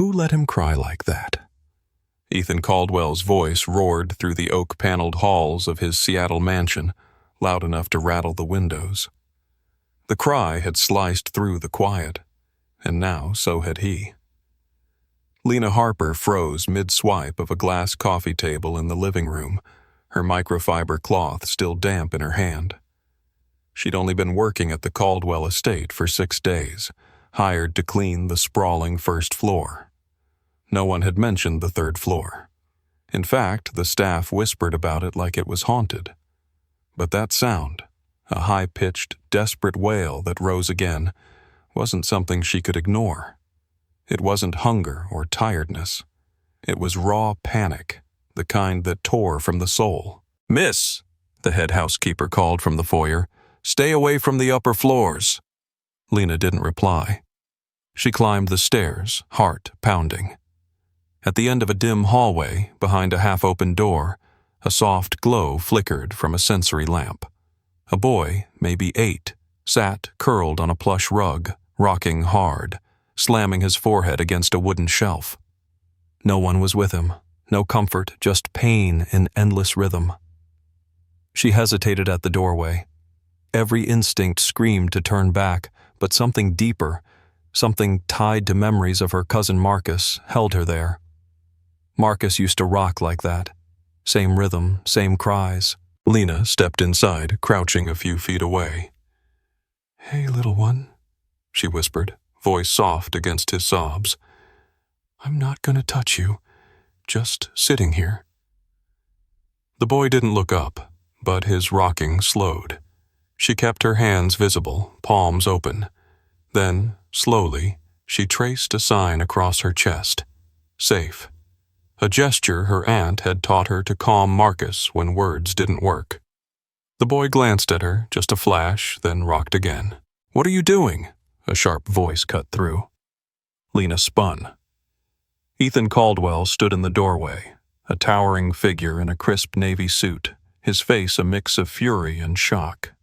Who let him cry like that? Ethan Caldwell's voice roared through the oak-paneled halls of his Seattle mansion, loud enough to rattle the windows. The cry had sliced through the quiet, and now so had he. Lena Harper froze mid-swipe of a glass coffee table in the living room, her microfiber cloth still damp in her hand. She'd only been working at the Caldwell estate for 6 days, hired to clean the sprawling first floor. No one had mentioned the third floor. In fact, the staff whispered about it like it was haunted. But that sound, a high-pitched, desperate wail that rose again, wasn't something she could ignore. It wasn't hunger or tiredness. It was raw panic, the kind that tore from the soul. "Miss," the head housekeeper called from the foyer, "stay away from the upper floors." Lena didn't reply. She climbed the stairs, heart pounding. At the end of a dim hallway, behind a half-open door, a soft glow flickered from a sensory lamp. A boy, maybe 8, sat curled on a plush rug, rocking hard, slamming his forehead against a wooden shelf. No one was with him, no comfort, just pain in endless rhythm. She hesitated at the doorway. Every instinct screamed to turn back, but something deeper, something tied to memories of her cousin Marcus, held her there. Marcus used to rock like that. Same rhythm, same cries. Lena stepped inside, crouching a few feet away. "Hey, little one," she whispered, voice soft against his sobs. "I'm not gonna touch you, just sitting here." The boy didn't look up, but his rocking slowed. She kept her hands visible, palms open. Then, slowly, she traced a sign across her chest. Safe. A gesture her aunt had taught her to calm Marcus when words didn't work. The boy glanced at her, just a flash, then rocked again. "What are you doing?" A sharp voice cut through. Lena spun. Ethan Caldwell stood in the doorway, a towering figure in a crisp navy suit, his face a mix of fury and shock.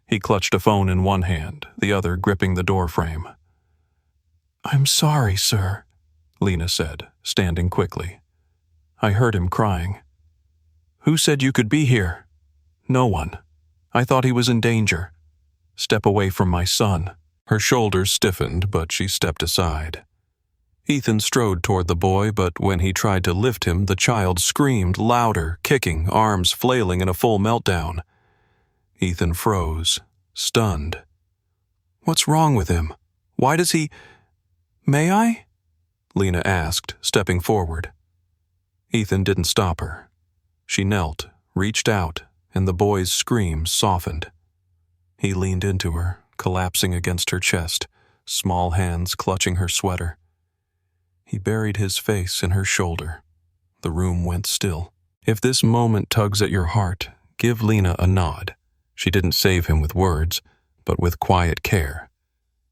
He clutched a phone in one hand, the other gripping the doorframe. "I'm sorry, sir," Lena said, standing quickly. "I heard him crying." "Who said you could be here?" "No one. I thought he was in danger. Step away from my son." Her shoulders stiffened, but she stepped aside. Ethan strode toward the boy, but when he tried to lift him, the child screamed louder, kicking, arms flailing in a full meltdown. Ethan froze, stunned. "What's wrong with him? Why does he—" "May I?" Lena asked, stepping forward. Ethan didn't stop her. She knelt, reached out, and the boy's screams softened. He leaned into her, collapsing against her chest, small hands clutching her sweater. He buried his face in her shoulder. The room went still. If this moment tugs at your heart, give Lena a nod. She didn't save him with words, but with quiet care.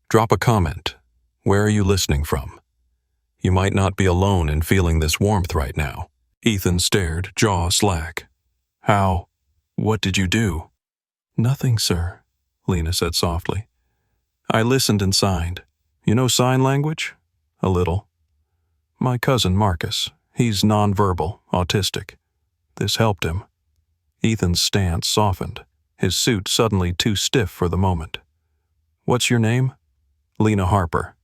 Drop a comment. Where are you listening from? You might not be alone in feeling this warmth right now. Ethan stared, jaw slack. "How? What did you do?" "Nothing, sir," Lena said softly. "I listened and signed. You know sign language?" "A little." "My cousin Marcus. He's nonverbal, autistic. This helped him." Ethan's stance softened, his suit suddenly too stiff for the moment. "What's your name?" "Lena Harper.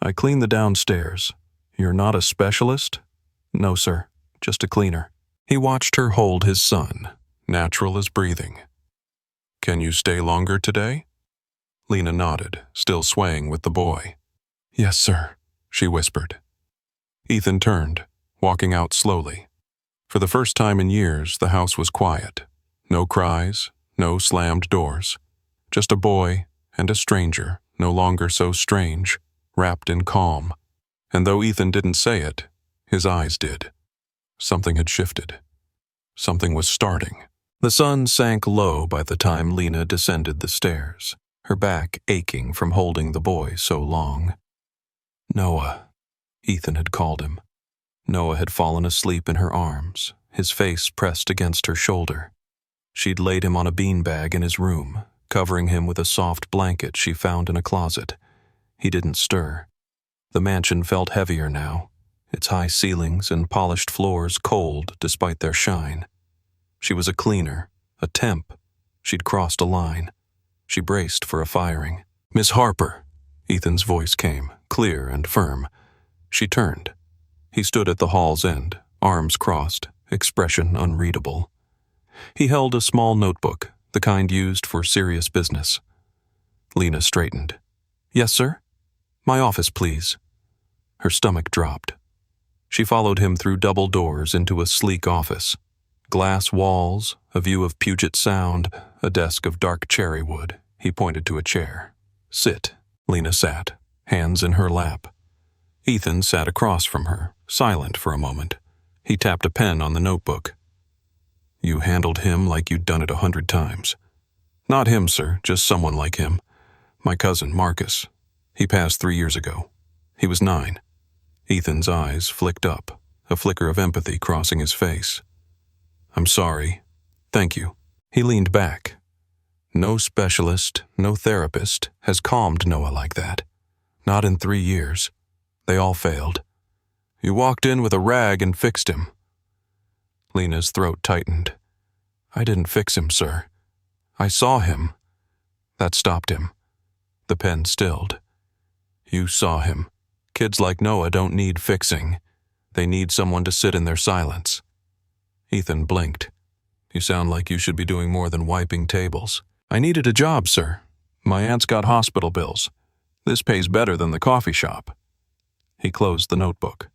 I clean the downstairs. You're not a specialist?" "No, sir. Just a cleaner." He watched her hold his son, natural as breathing. "Can you stay longer today?" Lena nodded, still swaying with the boy. "Yes, sir," she whispered. Ethan turned, walking out slowly. For the first time in years, the house was quiet. No cries, no slammed doors. Just a boy and a stranger, no longer so strange, wrapped in calm. And though Ethan didn't say it, his eyes did. Something had shifted. Something was starting. The sun sank low by the time Lena descended the stairs, her back aching from holding the boy so long. "Noah," Ethan had called him. Noah had fallen asleep in her arms, his face pressed against her shoulder. She'd laid him on a beanbag in his room, covering him with a soft blanket she found in a closet. He didn't stir. The mansion felt heavier now, its high ceilings and polished floors cold despite their shine. She was a cleaner, a temp. She'd crossed a line. She braced for a firing. "Miss Harper," Ethan's voice came, clear and firm. She turned. He stood at the hall's end, arms crossed, expression unreadable. He held a small notebook, the kind used for serious business. Lena straightened. "Yes, sir? My office, please." Her stomach dropped. She followed him through double doors into a sleek office. Glass walls, a view of Puget Sound, a desk of dark cherry wood. He pointed to a chair. "Sit." Lena sat, hands in her lap. Ethan sat across from her, silent for a moment. He tapped a pen on the notebook. "You handled him like you'd done it 100 times. "Not him, sir, just someone like him. My cousin, Marcus. He passed 3 years ago. He was 9. Ethan's eyes flicked up, a flicker of empathy crossing his face. "I'm sorry. Thank you." He leaned back. No specialist, no therapist has calmed Noah like that. Not in 3 years. They all failed. "You walked in with a rag and fixed him." Lena's throat tightened. "I didn't fix him, sir. I saw him." That stopped him. The pen stilled. "You saw him. Kids like Noah don't need fixing. They need someone to sit in their silence." Ethan blinked. "You sound like you should be doing more than wiping tables." "I needed a job, sir. My aunt's got hospital bills. This pays better than the coffee shop." He closed the notebook.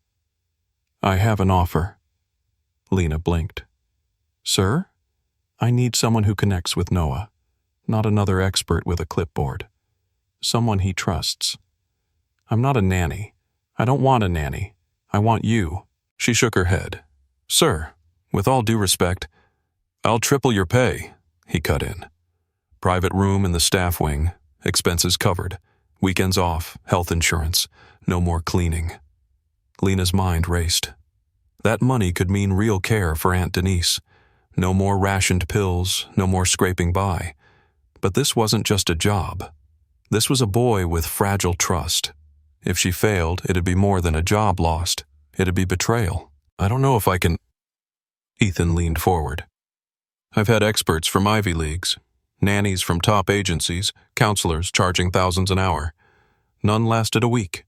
"I have an offer." Lena blinked. "Sir? I need someone who connects with Noah, not another expert with a clipboard. Someone he trusts. I'm not a nanny. I don't want a nanny. I want you." She shook her head. "Sir, with all due respect, I'll triple your pay," he cut in. "Private room in the staff wing, expenses covered, weekends off, health insurance, no more cleaning." Lena's mind raced. That money could mean real care for Aunt Denise. No more rationed pills, no more scraping by. But this wasn't just a job. This was a boy with fragile trust. If she failed, it'd be more than a job lost. It'd be betrayal. "I don't know if I can..." Ethan leaned forward. "I've had experts from Ivy Leagues, nannies from top agencies, counselors charging thousands an hour. None lasted a week.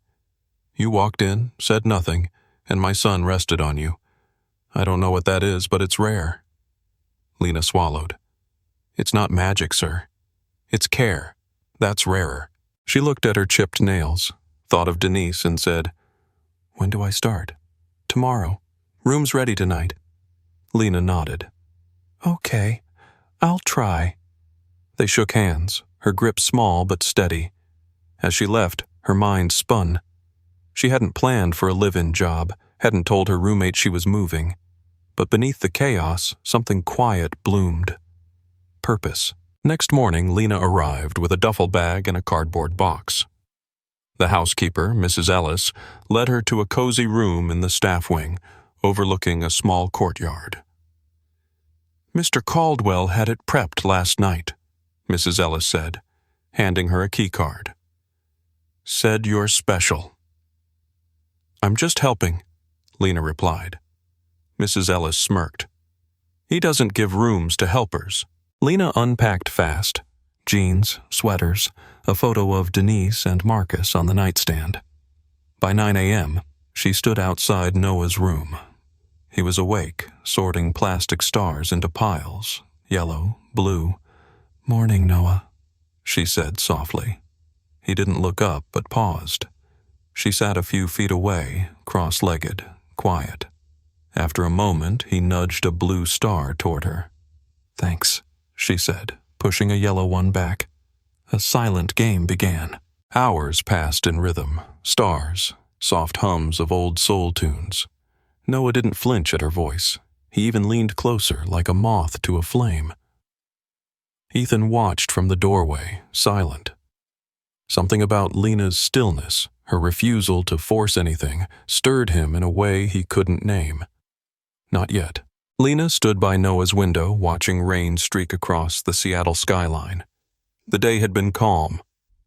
You walked in, said nothing, and my son rested on you. I don't know what that is, but it's rare." Lena swallowed. "It's not magic, sir. It's care. That's rarer." She looked at her chipped nails, thought of Denise, and said, "When do I start?" "Tomorrow. Room's ready tonight." Lena nodded. "Okay, I'll try." They shook hands, her grip small but steady. As she left, her mind spun. She hadn't planned for a live-in job, hadn't told her roommate she was moving. But beneath the chaos, something quiet bloomed. Purpose. Next morning, Lena arrived with a duffel bag and a cardboard box. The housekeeper, Mrs. Ellis, led her to a cozy room in the staff wing, overlooking a small courtyard. "Mr. Caldwell had it prepped last night," Mrs. Ellis said, handing her a keycard. "Said you're special." "I'm just helping," Lena replied. Mrs. Ellis smirked. "He doesn't give rooms to helpers." Lena unpacked fast. Jeans, sweaters, a photo of Denise and Marcus on the nightstand. By 9 a.m., she stood outside Noah's room. He was awake, sorting plastic stars into piles, yellow, blue. "Morning, Noah," she said softly. He didn't look up but paused. She sat a few feet away, cross-legged, quiet. After a moment, he nudged a blue star toward her. "Thanks," she said, pushing a yellow one back. A silent game began. Hours passed in rhythm, stars, soft hums of old soul tunes. Noah didn't flinch at her voice. He even leaned closer like a moth to a flame. Ethan watched from the doorway, silent. Something about Lena's stillness, her refusal to force anything, stirred him in a way he couldn't name. Not yet. Lena stood by Noah's window, watching rain streak across the Seattle skyline. The day had been calm.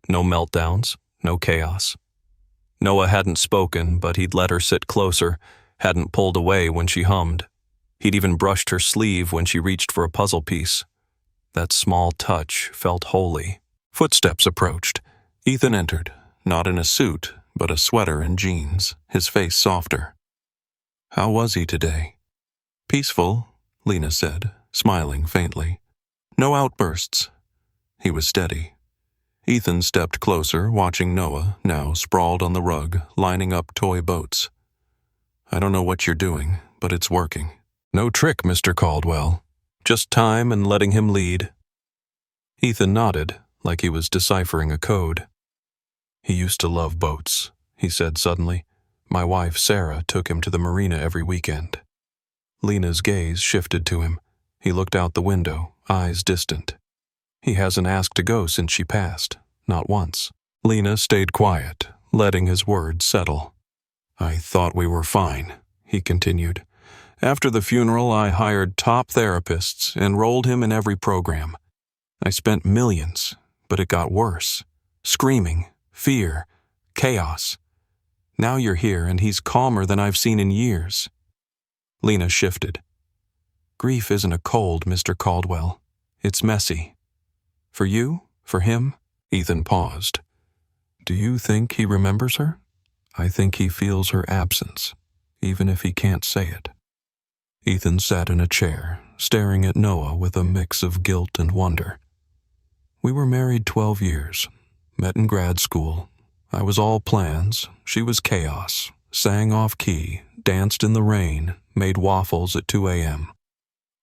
No meltdowns, no chaos. Noah hadn't spoken, but he'd let her sit closer, hadn't pulled away when she hummed. He'd even brushed her sleeve when she reached for a puzzle piece. That small touch felt holy. Footsteps approached. Ethan entered, not in a suit, but a sweater and jeans, his face softer. How was he today? Peaceful, Lena said, smiling faintly. No outbursts. He was steady. Ethan stepped closer, watching Noah, now sprawled on the rug, lining up toy boats. I don't know what you're doing, but it's working. No trick, Mr. Caldwell. Just time and letting him lead. Ethan nodded, like he was deciphering a code. He used to love boats, he said suddenly. My wife, Sarah, took him to the marina every weekend. Lena's gaze shifted to him. He looked out the window, eyes distant. He hasn't asked to go since she passed, not once. Lena stayed quiet, letting his words settle. I thought we were fine, he continued. After the funeral, I hired top therapists, enrolled him in every program. I spent millions, but it got worse. Screaming, fear, chaos. Now you're here and he's calmer than I've seen in years. Lena shifted. Grief isn't a cold, Mr. Caldwell. It's messy. For you? For him? Ethan paused. Do you think he remembers her? I think he feels her absence, even if he can't say it. Ethan sat in a chair, staring at Noah with a mix of guilt and wonder. We were married 12 years, met in grad school. I was all plans, she was chaos, sang off-key, danced in the rain, made waffles at 2 a.m.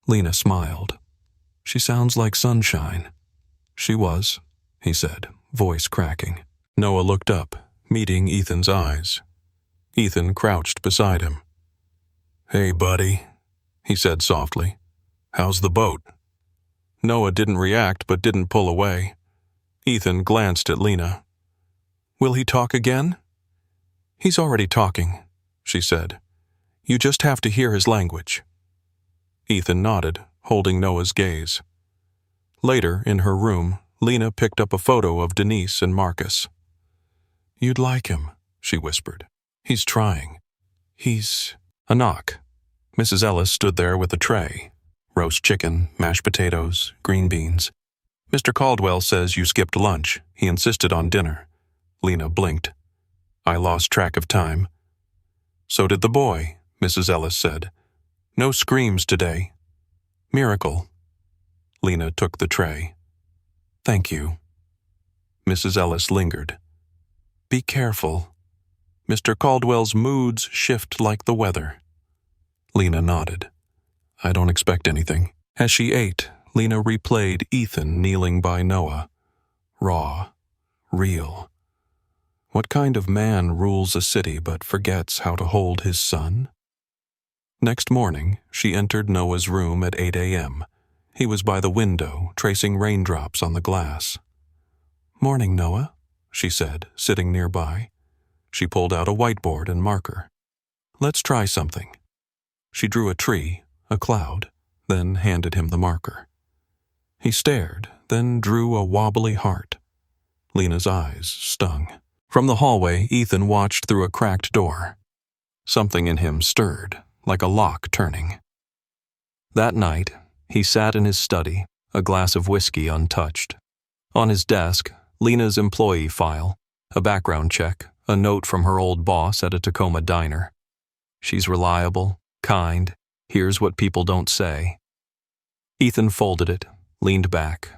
Lena smiled. She sounds like sunshine. She was, he said, voice cracking. Noah looked up, meeting Ethan's eyes. Ethan crouched beside him. Hey, buddy, he said softly. How's the boat? Noah didn't react but didn't pull away. Ethan glanced at Lena. Will he talk again? He's already talking, she said. You just have to hear his language. Ethan nodded, holding Noah's gaze. Later, in her room, Lena picked up a photo of Denise and Marcus. You'd like him, she whispered. He's trying. He's... A knock. Mrs. Ellis stood there with a tray. Roast chicken, mashed potatoes, green beans. Mr. Caldwell says you skipped lunch. He insisted on dinner. Lena blinked. I lost track of time. So did the boy, Mrs. Ellis said. No screams today. Miracle. Lena took the tray. Thank you. Mrs. Ellis lingered. Be careful. Mr. Caldwell's moods shift like the weather. Lena nodded. I don't expect anything. As she ate, Lena replayed Ethan kneeling by Noah. Raw. Real. What kind of man rules a city but forgets how to hold his son? Next morning, she entered Noah's room at 8 a.m. He was by the window, tracing raindrops on the glass. Morning, Noah, she said, sitting nearby. She pulled out a whiteboard and marker. Let's try something. She drew a tree, a cloud, then handed him the marker. He stared, then drew a wobbly heart. Lena's eyes stung. From the hallway, Ethan watched through a cracked door. Something in him stirred, like a lock turning. That night, he sat in his study, a glass of whiskey untouched. On his desk, Lena's employee file, a background check, a note from her old boss at a Tacoma diner. She's reliable, kind, hears what people don't say. Ethan folded it, leaned back.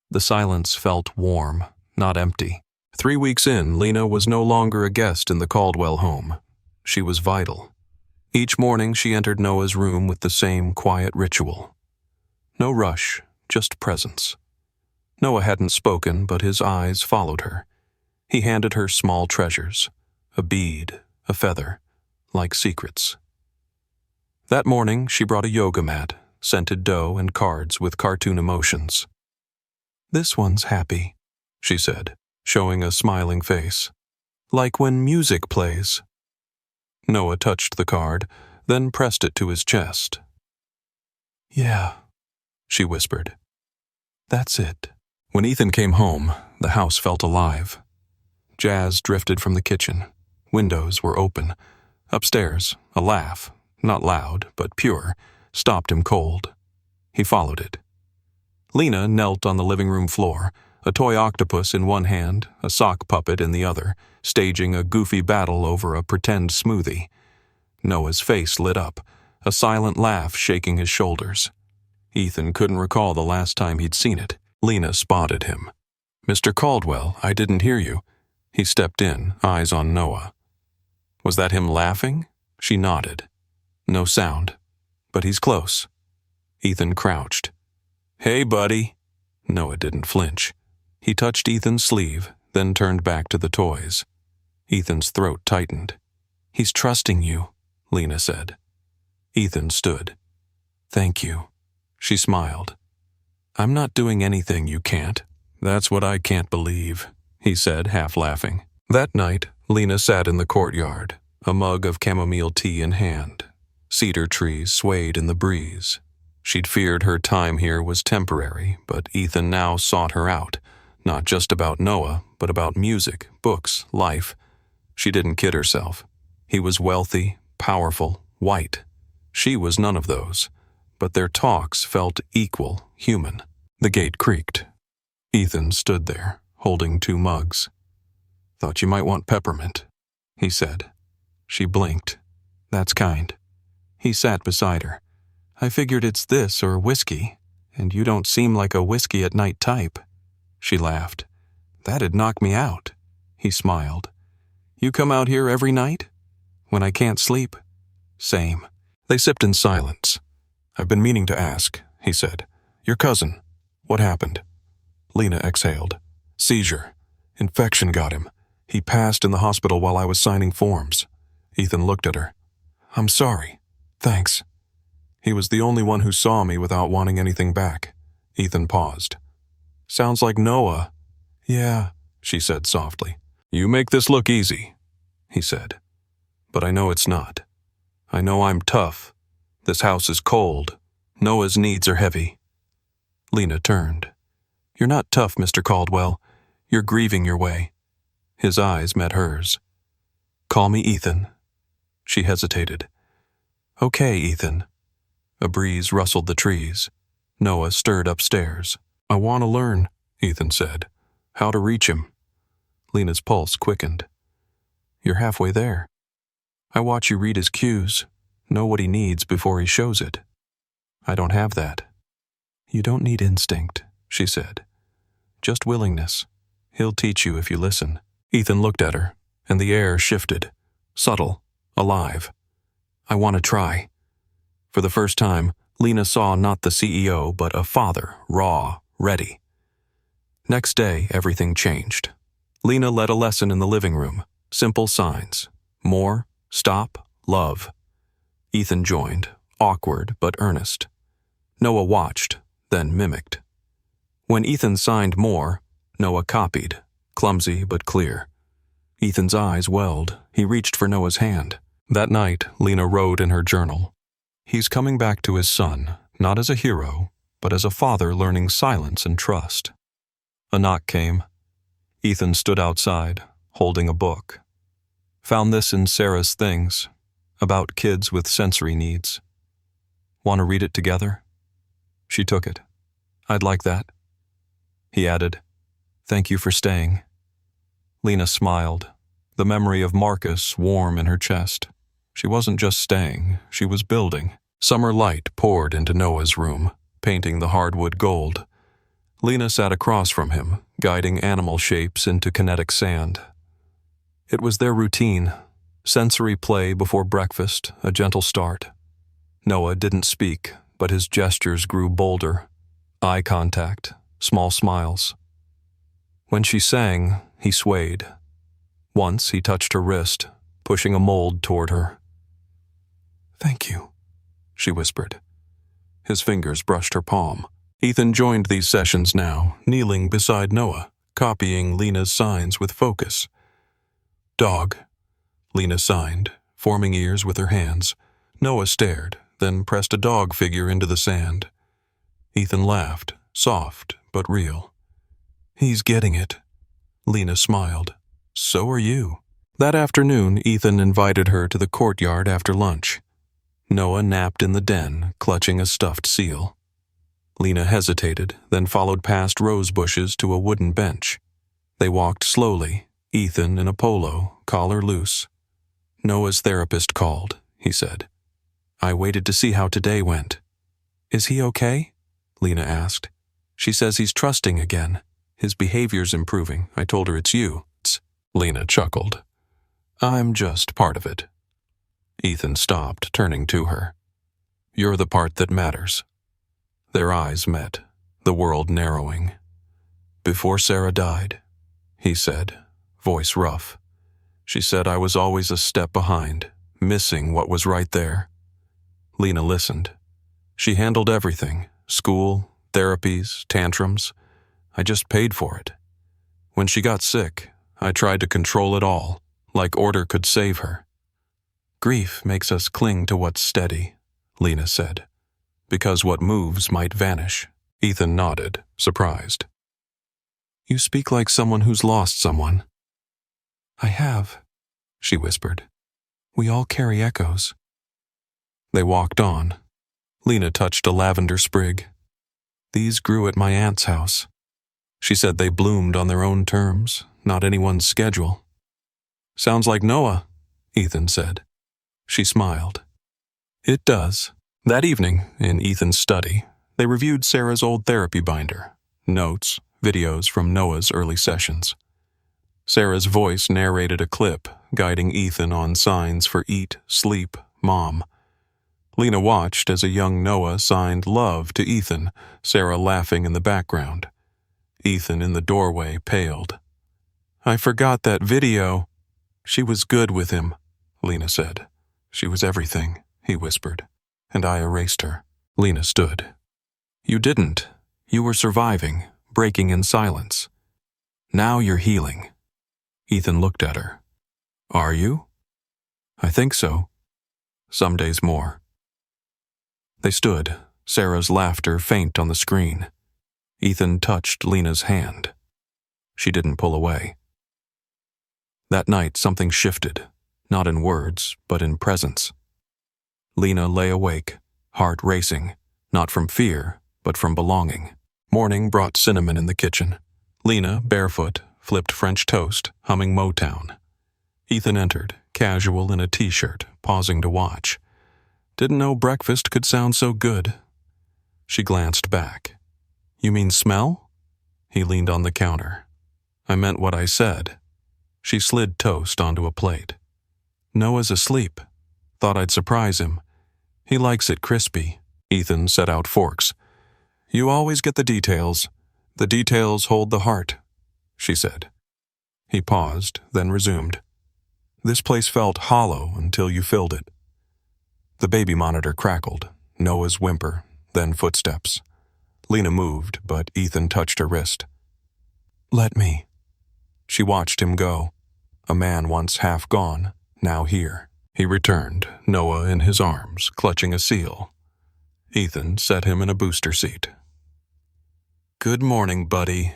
The silence felt warm, not empty. 3 weeks in, Lena was no longer a guest in the Caldwell home. She was vital. Each morning she entered Noah's room with the same quiet ritual. No rush, just presence. Noah hadn't spoken, but his eyes followed her. He handed her small treasures, a bead, a feather, like secrets. That morning she brought a yoga mat, scented dough and cards with cartoon emotions. This one's happy, she said, showing a smiling face. Like when music plays. Noah touched the card, then pressed it to his chest. Yeah, she whispered. That's it. When Ethan came home, the house felt alive. Jazz drifted from the kitchen. Windows were open. Upstairs, a laugh, not loud, but pure, stopped him cold. He followed it. Lena knelt on the living room floor, a toy octopus in one hand, a sock puppet in the other, staging a goofy battle over a pretend smoothie. Noah's face lit up, a silent laugh shaking his shoulders. Ethan couldn't recall the last time he'd seen it. Lena spotted him. "Mr. Caldwell, I didn't hear you." He stepped in, eyes on Noah. "Was that him laughing?" She nodded. "No sound. But he's close." Ethan crouched. "Hey, buddy." Noah didn't flinch. He touched Ethan's sleeve, then turned back to the toys. Ethan's throat tightened. "He's trusting you," Lena said. Ethan stood. "Thank you." She smiled. "I'm not doing anything you can't." "That's what I can't believe," he said, half laughing. That night, Lena sat in the courtyard, a mug of chamomile tea in hand. Cedar trees swayed in the breeze. She'd feared her time here was temporary, but Ethan now sought her out, not just about Noah, but about music, books, life. She didn't kid herself. He was wealthy, powerful, white. She was none of those, but their talks felt equal, human. The gate creaked. Ethan stood there, holding 2 mugs. "Thought you might want peppermint," he said. She blinked. "That's kind." He sat beside her. "I figured it's this or whiskey, and you don't seem like a whiskey at night type." She laughed. "That'd knock me out." He smiled. "You come out here every night? When I can't sleep?" "Same." They sipped in silence. "I've been meaning to ask," he said. "Your cousin. What happened?" Lena exhaled. "Seizure. Infection got him. He passed in the hospital while I was signing forms." Ethan looked at her. "I'm sorry. Thanks." He was the only one who saw me without wanting anything back. Ethan paused. "Sounds like Noah." "Yeah," she said softly. "You make this look easy," he said. "But I know it's not. I know I'm tough. This house is cold. Noah's needs are heavy." Lena turned. "You're not tough, Mr. Caldwell. You're grieving your way." His eyes met hers. "Call me Ethan." She hesitated. "Okay, Ethan." A breeze rustled the trees. Noah stirred upstairs. "I want to learn," Ethan said. "How to reach him." Lena's pulse quickened. "You're halfway there. I watch you read his cues, know what he needs before he shows it. I don't have that." "You don't need instinct," she said. "Just willingness. He'll teach you if you listen." Ethan looked at her, and the air shifted, subtle, alive. "I want to try." For the first time, Lena saw not the CEO, but a father, raw, ready. Next day, everything changed. Lena led a lesson in the living room. Simple signs. More, stop, love. Ethan joined, awkward but earnest. Noah watched, then mimicked. When Ethan signed more, Noah copied, clumsy but clear. Ethan's eyes welled. He reached for Noah's hand. That night, Lena wrote in her journal, "He's coming back to his son, not as a hero, but as a father learning silence and trust." A knock came. Ethan stood outside, holding a book. "Found this in Sarah's things, about kids with sensory needs. Want to read it together?" She took it. "I'd like that." He added, "Thank you for staying." Lena smiled, the memory of Marcus warm in her chest. She wasn't just staying, she was building. Summer light poured into Noah's room, painting the hardwood gold. Lena sat across from him, guiding animal shapes into kinetic sand. It was their routine, sensory play before breakfast, a gentle start. Noah didn't speak, but his gestures grew bolder. Eye contact, small smiles. When she sang, he swayed. Once he touched her wrist, pushing a mold toward her. "Thank you," she whispered. His fingers brushed her palm. Ethan joined these sessions now, kneeling beside Noah, copying Lena's signs with focus. "Dog," Lena signed, forming ears with her hands. Noah stared, then pressed a dog figure into the sand. Ethan laughed, soft but real. "He's getting it." Lena smiled. "So are you." That afternoon, Ethan invited her to the courtyard after lunch. Noah napped in the den, clutching a stuffed seal. Lena hesitated, then followed past rose bushes to a wooden bench. They walked slowly, Ethan in a polo, collar loose. Noah's therapist called, he said. I waited to see how today went. Is he okay? Lena asked. She says he's trusting again. His behavior's improving. I told her it's you. Lena chuckled. I'm just part of it. Ethan stopped, turning to her. You're the part that matters. Their eyes met, the world narrowing. Before Sarah died, he said, voice rough. She said I was always a step behind, missing what was right there. Lena listened. She handled everything, school, therapies, tantrums. I just paid for it. When she got sick, I tried to control it all, like order could save her. Grief makes us cling to what's steady, Lena said, because what moves might vanish. Ethan nodded, surprised. You speak like someone who's lost someone. I have, she whispered. We all carry echoes. They walked on. Lena touched a lavender sprig. These grew at my aunt's house. She said they bloomed on their own terms, not anyone's schedule. Sounds like Noah, Ethan said. She smiled. It does. That evening, in Ethan's study, they reviewed Sarah's old therapy binder, notes, videos from Noah's early sessions. Sarah's voice narrated a clip, guiding Ethan on signs for eat, sleep, mom. Lena watched as a young Noah signed love to Ethan, Sarah laughing in the background. Ethan in the doorway paled. I forgot that video. She was good with him, Lena said. She was everything, he whispered, and I erased her. Lena stood. You didn't. You were surviving, breaking in silence. Now you're healing. Ethan looked at her. Are you? I think so. Some days more. They stood, Sarah's laughter faint on the screen. Ethan touched Lena's hand. She didn't pull away. That night something shifted, not in words, but in presence. Lena lay awake, heart racing, not from fear, but from belonging. Morning brought cinnamon in the kitchen. Lena, barefoot, flipped French toast, humming Motown. Ethan entered, casual in a t-shirt, pausing to watch. Didn't know breakfast could sound so good. She glanced back. You mean smell? He leaned on the counter. I meant what I said. She slid toast onto a plate. Noah's asleep. Thought I'd surprise him. He likes it crispy. Ethan set out forks. You always get the details. The details hold the heart, she said. He paused, then resumed. This place felt hollow until you filled it. The baby monitor crackled, Noah's whimper, then footsteps. Lena moved, but Ethan touched her wrist. Let me. She watched him go. A man once half gone, now here. He returned, Noah in his arms, clutching a seal. Ethan set him in a booster seat. Good morning, buddy,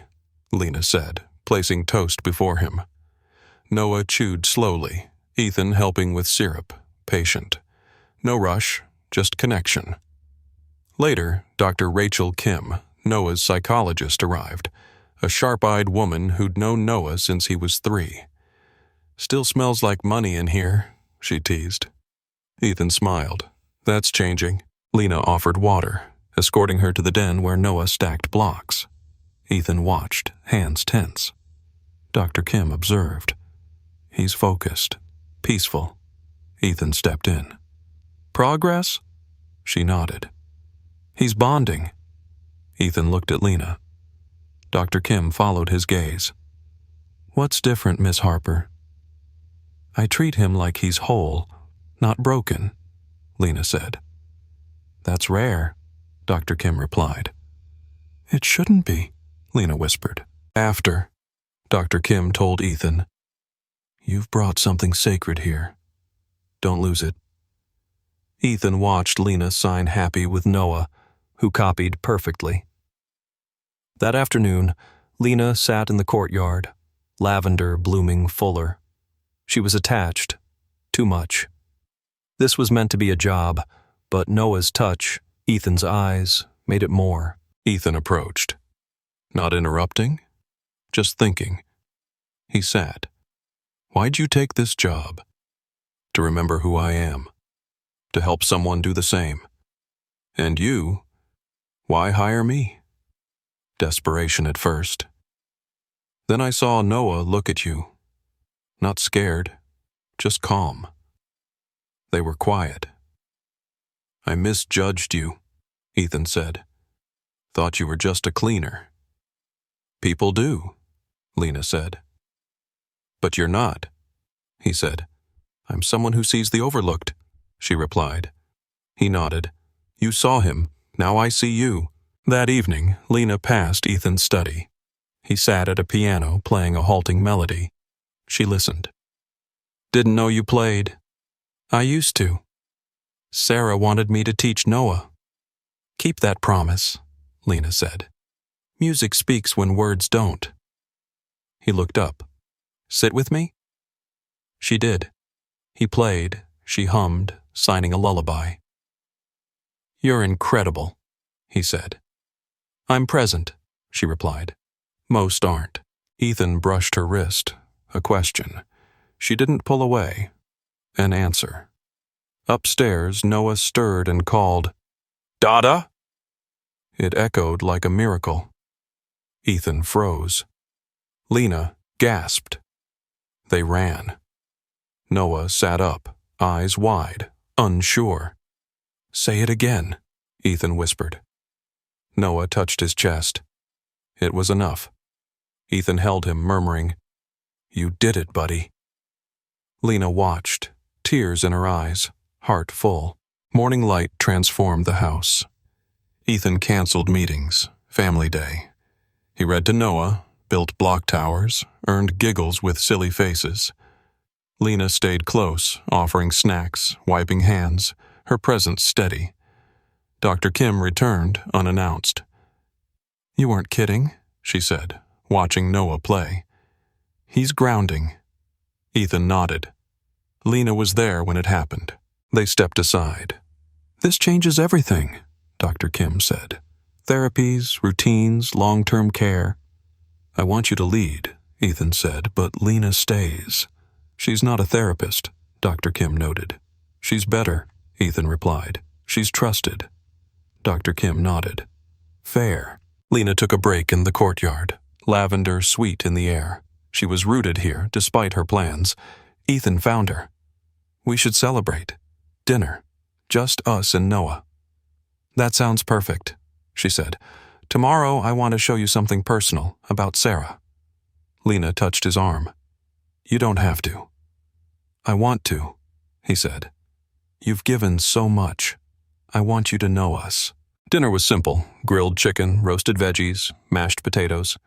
Lena said, placing toast before him. Noah chewed slowly, Ethan helping with syrup, patient. No rush, just connection. Later, Dr. Rachel Kim, Noah's psychologist, arrived, a sharp-eyed woman who'd known Noah since he was 3. Still smells like money in here, she teased. Ethan smiled. That's changing. Lena offered water, escorting her to the den where Noah stacked blocks. Ethan watched, hands tense. Dr. Kim observed. He's focused, peaceful. Ethan stepped in. Progress? She nodded. He's bonding. Ethan looked at Lena. Dr. Kim followed his gaze. What's different, Miss Harper? I treat him like he's whole, not broken, Lena said. That's rare, Dr. Kim replied. It shouldn't be, Lena whispered. After, Dr. Kim told Ethan. You've brought something sacred here. Don't lose it. Ethan watched Lena sign happy with Noah, who copied perfectly. That afternoon, Lena sat in the courtyard, lavender blooming fuller. She was attached. Too much. This was meant to be a job, but Noah's touch, Ethan's eyes, made it more. Ethan approached. Not interrupting, just thinking. He sat. Why'd you take this job? To remember who I am. To help someone do the same. And you, why hire me? Desperation at first. Then I saw Noah look at you. Not scared, just calm. They were quiet. I misjudged you, Ethan said. Thought you were just a cleaner. People do, Lena said. But you're not, he said. I'm someone who sees the overlooked, she replied. He nodded. You saw him, now I see you. That evening, Lena passed Ethan's study. He sat at a piano playing a halting melody. She listened. Didn't know you played. I used to. Sarah wanted me to teach Noah. Keep that promise, Lena said. Music speaks when words don't. He looked up. Sit with me? She did. He played, she hummed, signing a lullaby. You're incredible, he said. I'm present, she replied. Most aren't. Ethan brushed her wrist. A question. She didn't pull away. An answer. Upstairs, Noah stirred and called, Dada? It echoed like a miracle. Ethan froze. Lena gasped. They ran. Noah sat up, eyes wide, unsure. Say it again, Ethan whispered. Noah touched his chest. It was enough. Ethan held him, murmuring, You did it, buddy. Lena watched, tears in her eyes, heart full. Morning light transformed the house. Ethan canceled meetings, family day. He read to Noah, built block towers, earned giggles with silly faces. Lena stayed close, offering snacks, wiping hands, her presence steady. Dr. Kim returned, unannounced. You weren't kidding, she said, watching Noah play. He's grounding. Ethan nodded. Lena was there when it happened. They stepped aside. This changes everything, Dr. Kim said. Therapies, routines, long-term care. I want you to lead, Ethan said, but Lena stays. She's not a therapist, Dr. Kim noted. She's better, Ethan replied. She's trusted. Dr. Kim nodded. Fair. Lena took a break in the courtyard, lavender sweet in the air. She was rooted here, despite her plans. Ethan found her. We should celebrate. Dinner. Just us and Noah. That sounds perfect, she said. Tomorrow I want to show you something personal about Sarah. Lena touched his arm. You don't have to. I want to, he said. You've given so much. I want you to know us. Dinner was simple. Grilled chicken, roasted veggies, mashed potatoes.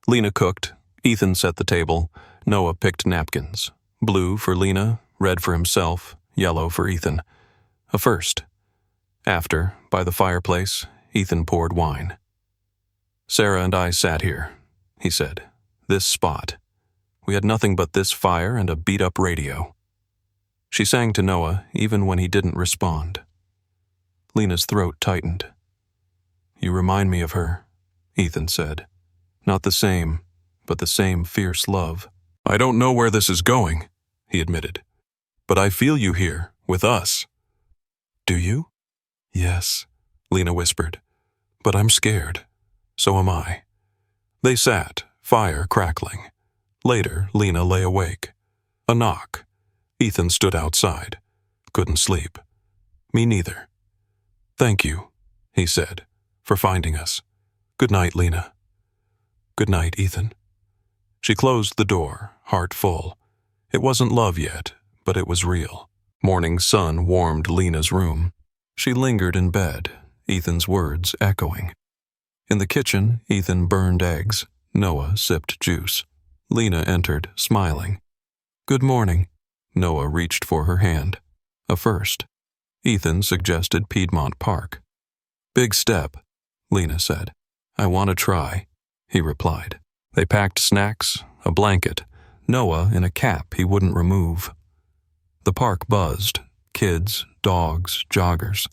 Lena cooked. Ethan set the table. Noah picked napkins. Blue for Lena, red for himself, yellow for Ethan. A first. After, by the fireplace, Ethan poured wine. Sarah and I sat here, he said. This spot. We had nothing but this fire and a beat-up radio. She sang to Noah even when he didn't respond. Lena's throat tightened. You remind me of her, Ethan said. Not the same, but the same fierce love. I don't know where this is going, he admitted. But I feel you here, with us. Do you? Yes, Lena whispered. But I'm scared. So am I. They sat, fire crackling. Later, Lena lay awake. A knock. Ethan stood outside. Couldn't sleep. Me neither. Thank you, he said, for finding us. Good night, Lena. Good night, Ethan. She closed the door, heart full. It wasn't love yet, but it was real. Morning sun warmed Lena's room. She lingered in bed, Ethan's words echoing. In the kitchen, Ethan burned eggs. Noah sipped juice. Lena entered, smiling. Good morning. Noah reached for her hand. A first. Ethan suggested Piedmont Park. Big step, Lena said. I want to try, he replied. They packed snacks, a blanket. Noah in a cap he wouldn't remove. The park buzzed. Kids, dogs, joggers.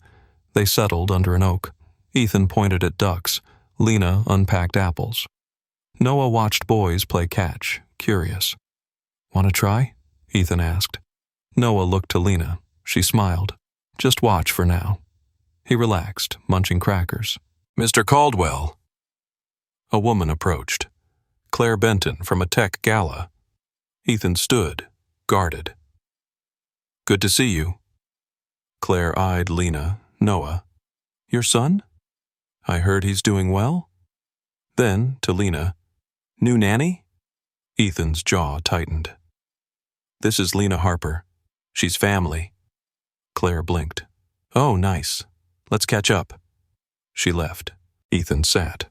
They settled under an oak. Ethan pointed at ducks. Lena unpacked apples. Noah watched boys play catch, curious. "Want to try?" Ethan asked. Noah looked to Lena. She smiled. "Just watch for now." He relaxed, munching crackers. "Mr. Caldwell." A woman approached. Claire Benton from a tech gala. Ethan stood, guarded. "Good to see you." Claire eyed Lena, Noah. "Your son? I heard he's doing well?" Then, to Lena, "New nanny?" Ethan's jaw tightened. "This is Lena Harper. She's family." Claire blinked. "Oh, nice. Let's catch up." She left. Ethan sat.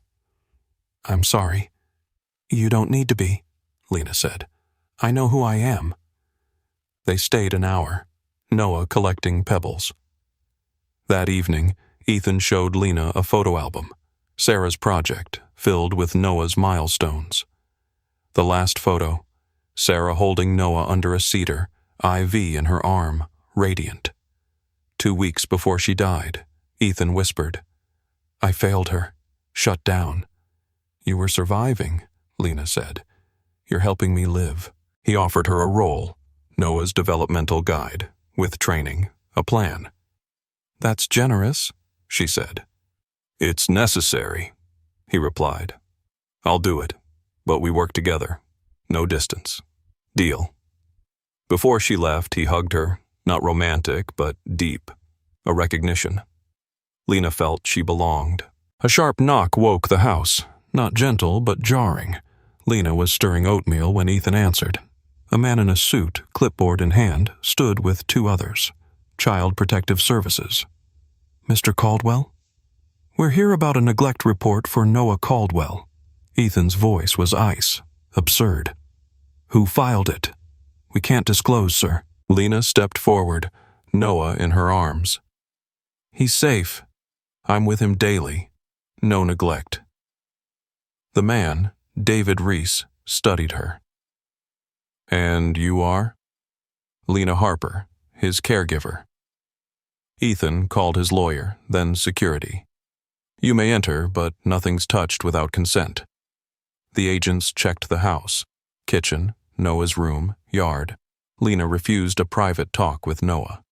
"I'm sorry." "You don't need to be," Lena said. "I know who I am." They stayed an hour, Noah collecting pebbles. That evening, Ethan showed Lena a photo album, Sarah's project, filled with Noah's milestones. The last photo, Sarah holding Noah under a cedar, IV in her arm, radiant. 2 weeks before she died, Ethan whispered, "I failed her, shut down." "You were surviving," Lena said. "You're helping me live." He offered her a role, Noah's developmental guide, with training, a plan. "That's generous," she said. "It's necessary," he replied. "I'll do it, but we work together. No distance. Deal." Before she left, he hugged her, not romantic, but deep. A recognition. Lena felt she belonged. A sharp knock woke the house, not gentle, but jarring. Lena was stirring oatmeal when Ethan answered. A man in a suit, clipboard in hand, stood with 2 others. Child Protective Services. "Mr. Caldwell?" "We're here about a neglect report for Noah Caldwell." Ethan's voice was ice, absurd. "Who filed it?" "We can't disclose, sir." Lena stepped forward, Noah in her arms. "He's safe. I'm with him daily. No neglect." The man, David Reese, studied her. "And you are?" "Lena Harper, his caregiver." Ethan called his lawyer, then security. "You may enter, but nothing's touched without consent." The agents checked the house, kitchen, Noah's room, yard. Lena refused a private talk with Noah.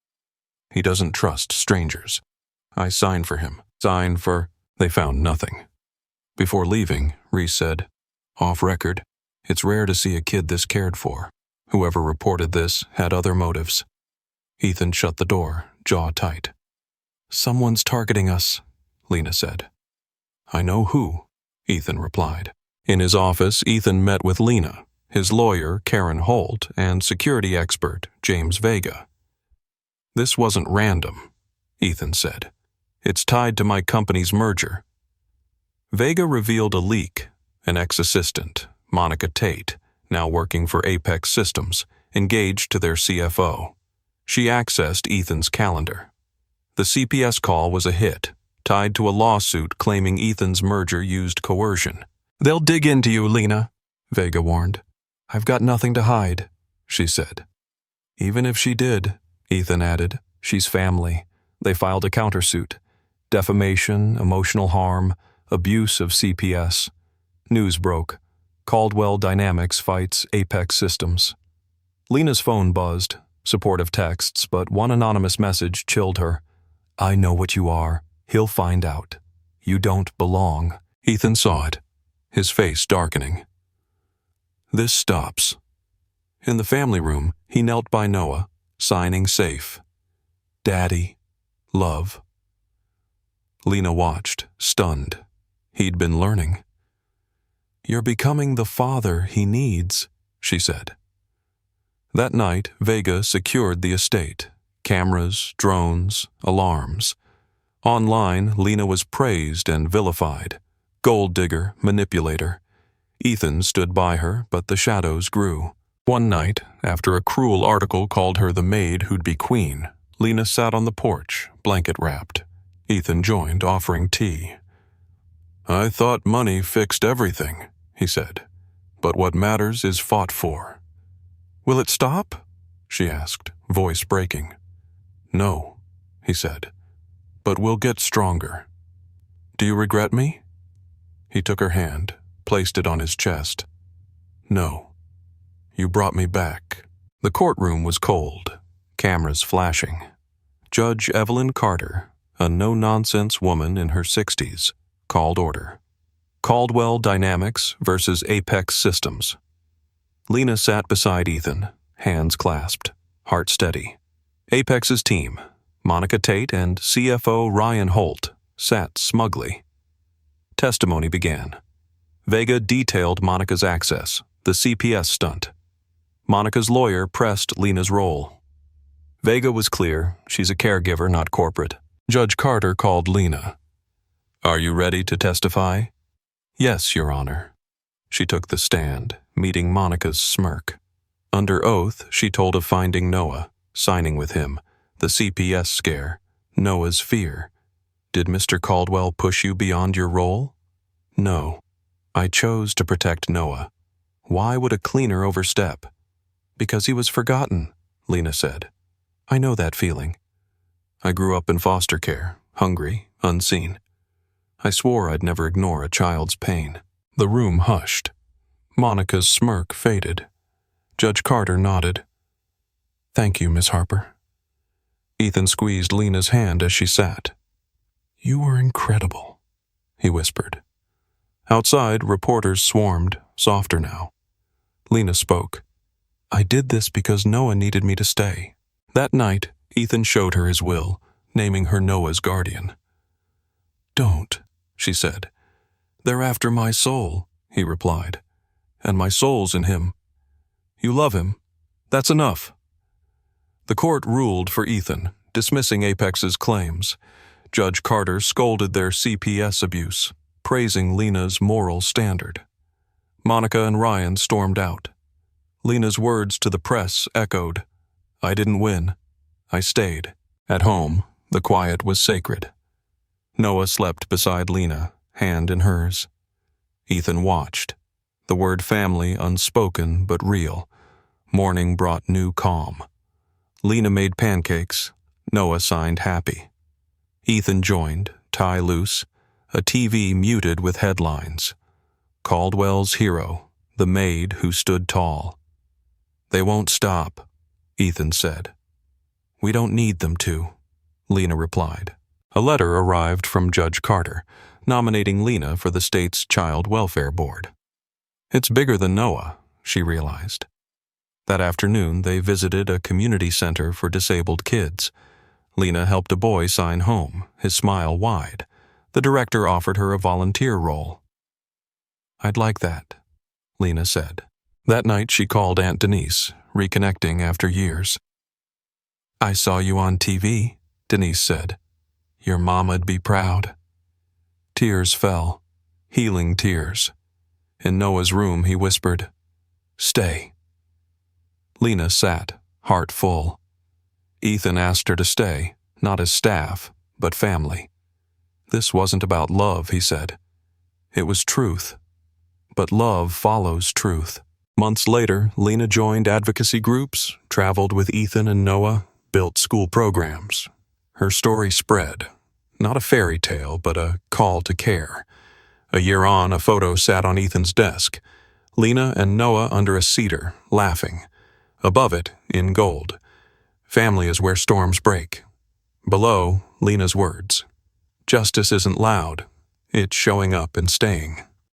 "He doesn't trust strangers. I signed for him. Sign for..." They found nothing. Before leaving, Reese said, "Off record, it's rare to see a kid this cared for. Whoever reported this had other motives." Ethan shut the door, jaw tight. "Someone's targeting us," Lena said. "I know who," Ethan replied. In his office, Ethan met with Lena, his lawyer, Karen Holt, and security expert, James Vega. "This wasn't random," Ethan said. "It's tied to my company's merger." Vega revealed a leak. An ex-assistant, Monica Tate, now working for Apex Systems, engaged to their CFO. She accessed Ethan's calendar. The CPS call was a hit, tied to a lawsuit claiming Ethan's merger used coercion. "They'll dig into you, Lena," Vega warned. "I've got nothing to hide," she said. "Even if she did," Ethan added, "she's family. They filed a countersuit. Defamation, emotional harm, abuse of CPS. News broke. Caldwell Dynamics fights Apex Systems." Lena's phone buzzed, supportive texts, but one anonymous message chilled her. "I know what you are. He'll find out. You don't belong." Ethan saw it, his face darkening. This stops. In the family room, he knelt by Noah, signing safe. "Daddy, love." Lena watched, stunned. He'd been learning. "You're becoming the father he needs," she said. That night, Vega secured the estate. Cameras, drones, alarms. Online, Lena was praised and vilified. Gold digger, manipulator. Ethan stood by her, but the shadows grew. One night, after a cruel article called her the maid who'd be queen, Lena sat on the porch, blanket wrapped. Ethan joined, offering tea. "I thought money fixed everything," he said. "But what matters is fought for. Will it stop? She asked, voice breaking. No, he said, but we'll get stronger. Do you regret me? He took her hand, placed it on his chest. No. You brought me back. The courtroom was cold, cameras flashing. Judge Evelyn Carter, a no-nonsense woman in her 60s, called order. Caldwell Dynamics versus Apex Systems. Lena sat beside Ethan, hands clasped, heart steady. Apex's team, Monica Tate and CFO Ryan Holt, sat smugly. Testimony began. Vega detailed Monica's access, the CPS stunt. Monica's lawyer pressed Lena's role. Vega was clear, she's a caregiver, not corporate. Judge Carter called Lena. Are you ready to testify? Yes, Your Honor. She took the stand, meeting Monica's smirk. Under oath, she told of finding Noah, signing with him, the CPS scare, Noah's fear. Did Mr. Caldwell push you beyond your role? No. I chose to protect Noah. Why would a cleaner overstep? Because he was forgotten, Lena said. I know that feeling. I grew up in foster care, hungry, unseen. I swore I'd never ignore a child's pain. The room hushed. Monica's smirk faded. Judge Carter nodded. Thank you, Miss Harper. Ethan squeezed Lena's hand as she sat. You were incredible, he whispered. Outside, reporters swarmed, softer now. Lena spoke. I did this because Noah needed me to stay. That night, Ethan showed her his will, naming her Noah's guardian. Don't, she said. They're after my soul, he replied. And my soul's in him. You love him. That's enough. The court ruled for Ethan, dismissing Apex's claims. Judge Carter scolded their CPS abuse, praising Lena's moral standard. Monica and Ryan stormed out. Lena's words to the press echoed. I didn't win. I stayed. At home, the quiet was sacred. Noah slept beside Lena, hand in hers. Ethan watched. The word family unspoken but real. Morning brought new calm. Lena made pancakes. Noah signed happy. Ethan joined, tie loose, a TV muted with headlines. Caldwell's hero, the maid who stood tall. They won't stop, Ethan said. We don't need them to, Lena replied. A letter arrived from Judge Carter, nominating Lena for the state's Child Welfare Board. It's bigger than Noah, she realized. That afternoon, they visited a community center for disabled kids. Lena helped a boy sign home, his smile wide. The director offered her a volunteer role. I'd like that, Lena said. That night, she called Aunt Denise, reconnecting after years. I saw you on TV, Denise said. Your mama'd be proud. Tears fell, healing tears. In Noah's room, he whispered, Stay. Lena sat, heart full. Ethan asked her to stay, not as staff, but family. This wasn't about love, he said. It was truth. But love follows truth. Months later, Lena joined advocacy groups, traveled with Ethan and Noah, built school programs. Her story spread. Not a fairy tale, but a call to care. A year on, a photo sat on Ethan's desk. Lena and Noah under a cedar, laughing. Above it, in gold. Family is where storms break. Below, Lena's words. Justice isn't loud. It's showing up and staying.